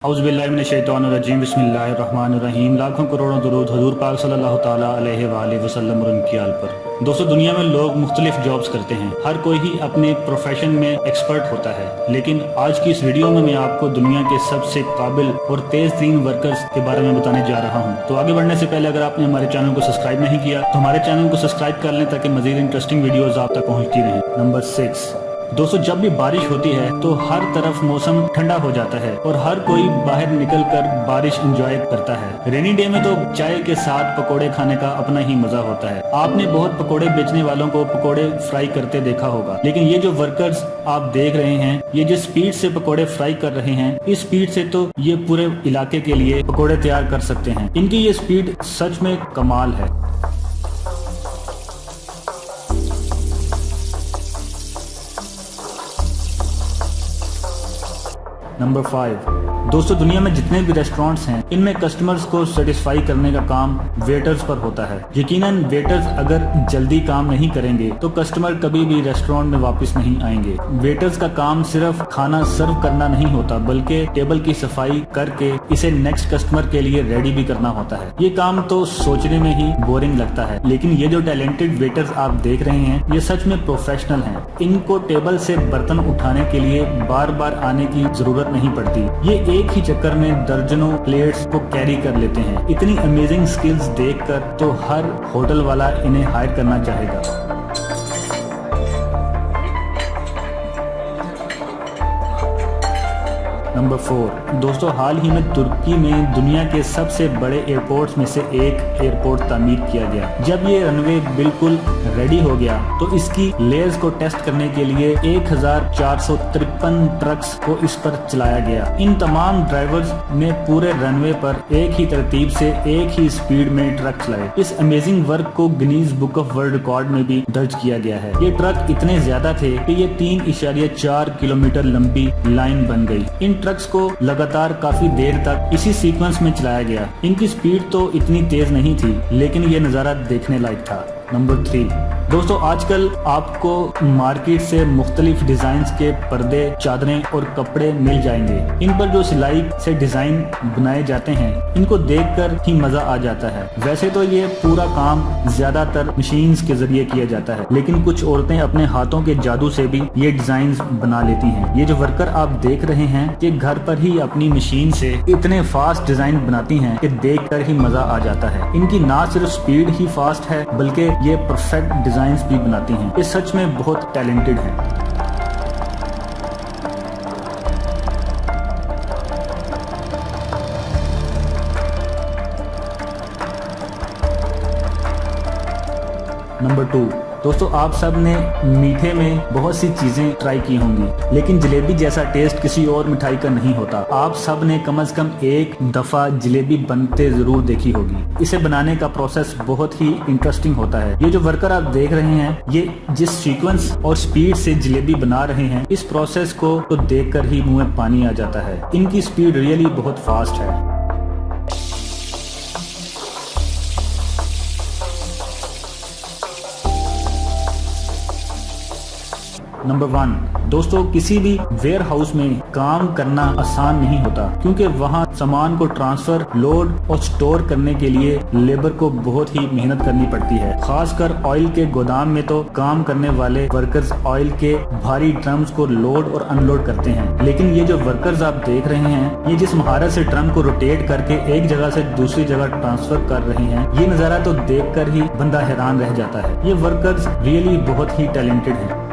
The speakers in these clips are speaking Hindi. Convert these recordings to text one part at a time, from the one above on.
औज़ुबिल्लाहिमिनश्शैतानिर्रजीम बिस्मिल्लाहिर्रहमानिर्रहीम। लाखों करोड़ों दुरूद हुजूर पाक सल्लल्लाहु ताला अलैहि वसल्लम और उनकी आल पर। दोस्तों, दुनिया में लोग मुख्तलिफ जॉब्स करते हैं, हर कोई ही अपने प्रोफेशन में एक्सपर्ट होता है। लेकिन आज की इस वीडियो में मैं आपको दुनिया के सबसे काबिल और तेज तरीन वर्कर्स के बारे में बताने जा रहा हूँ। तो आगे बढ़ने से पहले अगर आपने हमारे चैनल को सब्सक्राइब नहीं किया तो हमारे चैनल को सब्सक्राइब कर लें ताकि मजीद इंटरेस्टिंग वीडियोज आप तक पहुँचती रहें। नंबर 6, दोस्तों, जब भी बारिश होती है तो हर तरफ मौसम ठंडा हो जाता है और हर कोई बाहर निकलकर बारिश एंजॉय करता है। रेनी डे में तो चाय के साथ पकोड़े खाने का अपना ही मजा होता है। आपने बहुत पकोड़े बेचने वालों को पकोड़े फ्राई करते देखा होगा, लेकिन ये जो वर्कर्स आप देख रहे हैं, ये जिस स्पीड से पकोड़े फ्राई कर रहे हैं, इस स्पीड से तो ये पूरे इलाके के लिए पकोड़े तैयार कर सकते हैं। इनकी ये स्पीड सच में कमाल है। नंबर 5, दोस्तों, दुनिया में जितने भी रेस्टोरेंट्स हैं, इनमें कस्टमर्स को सेटिस्फाई करने का काम वेटर्स पर होता है। यकीनन वेटर्स अगर जल्दी काम नहीं करेंगे तो कस्टमर कभी भी रेस्टोरेंट में वापस नहीं आएंगे। वेटर्स का काम सिर्फ खाना सर्व करना नहीं होता, बल्कि टेबल की सफाई करके इसे नेक्स्ट कस्टमर के लिए रेडी भी करना होता है। ये काम तो सोचने में ही बोरिंग लगता है, लेकिन ये जो टैलेंटेड वेटर्स आप देख रहे हैं, ये सच में प्रोफेशनल हैं। इनको टेबल से बर्तन उठाने के लिए बार बार आने की जरूरत नहीं पड़ती। ये एक ही चक्कर में दर्जनों प्लेट्स को कैरी कर लेते हैं। इतनी अमेजिंग स्किल्स देखकर तो हर होटल वाला इन्हें हायर करना चाहेगा। नंबर 4, दोस्तों, हाल ही में तुर्की में दुनिया के सबसे बड़े एयरपोर्ट्स में से एक एयरपोर्ट तामीर किया गया। जब ये रनवे बिल्कुल रेडी हो गया तो इसकी लेयर्स को टेस्ट करने के लिए 1453 ट्रक्स को इस पर चलाया गया। इन तमाम ड्राइवर्स ने पूरे रनवे पर एक ही तरतीब से एक ही स्पीड में ट्रक चलाए। इस अमेजिंग वर्क को Guinness book of world record में भी दर्ज किया गया है। ये ट्रक इतने ज्यादा थे कि ये 3.4 किलोमीटर लंबी लाइन बन गई। इन ट्रक्स को लगातार काफी देर तक इसी सीक्वेंस में चलाया गया। इनकी स्पीड तो इतनी तेज नहीं थी, लेकिन ये नजारा देखने लायक था। नंबर 3, दोस्तों, आजकल आपको मार्केट से मुख्तलिफ डिजाइन के पर्दे, चादरें और कपड़े मिल जाएंगे। इन पर जो सिलाई से डिजाइन बनाए जाते हैं, इनको देखकर ही मजा आ जाता है। वैसे तो ये पूरा काम ज्यादातर मशीन्स के जरिए किया जाता है, लेकिन कुछ औरतें अपने हाथों के जादू से भी ये डिजाइन बना लेती हैं। ये जो वर्कर आप देख रहे हैं, ये घर पर ही अपनी मशीन से इतने फास्ट डिजाइन बनाती हैं कि देखकर ही मजा आ जाता है। इनकी ना सिर्फ स्पीड ही फास्ट है, बल्कि ये परफेक्ट डिजाइन्स भी बनाती हैं। ये सच में बहुत टैलेंटेड हैं। नंबर 2, दोस्तों, आप सब ने मीठे में बहुत सी चीजें ट्राई की होंगी, लेकिन जलेबी जैसा टेस्ट किसी और मिठाई का नहीं होता। आप सब ने कम से कम एक दफा जलेबी बनते जरूर देखी होगी। इसे बनाने का प्रोसेस बहुत ही इंटरेस्टिंग होता है। ये जो वर्कर आप देख रहे हैं, ये जिस सीक्वेंस और स्पीड से जलेबी बना रहे हैं, इस प्रोसेस को तो देखकर ही मुंह में पानी आ जाता है। इनकी स्पीड रियली बहुत फास्ट है। नंबर 1, दोस्तों, किसी भी वेयर हाउस में काम करना आसान नहीं होता, क्योंकि वहाँ सामान को ट्रांसफर, लोड और स्टोर करने के लिए लेबर को बहुत ही मेहनत करनी पड़ती है। खासकर ऑयल के गोदाम में तो काम करने वाले वर्कर्स ऑयल के भारी ड्रम्स को लोड और अनलोड करते हैं। लेकिन ये जो वर्कर्स आप देख रहे हैं, ये जिस महारत से ड्रम को रोटेट करके एक जगह से दूसरी जगह ट्रांसफर कर रहे हैं, ये नजारा तो देखकर ही बंदा हैरान रह जाता है। ये वर्कर्स रियली बहुत ही टैलेंटेड हैं।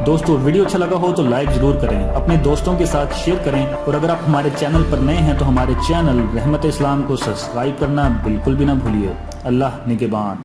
दोस्तों, वीडियो अच्छा लगा हो तो लाइक जरूर करें, अपने दोस्तों के साथ शेयर करें, और अगर आप हमारे चैनल पर नए हैं तो हमारे चैनल रहमत इस्लाम को सब्सक्राइब करना बिल्कुल भी ना भूलिए। अल्लाह निगहबान।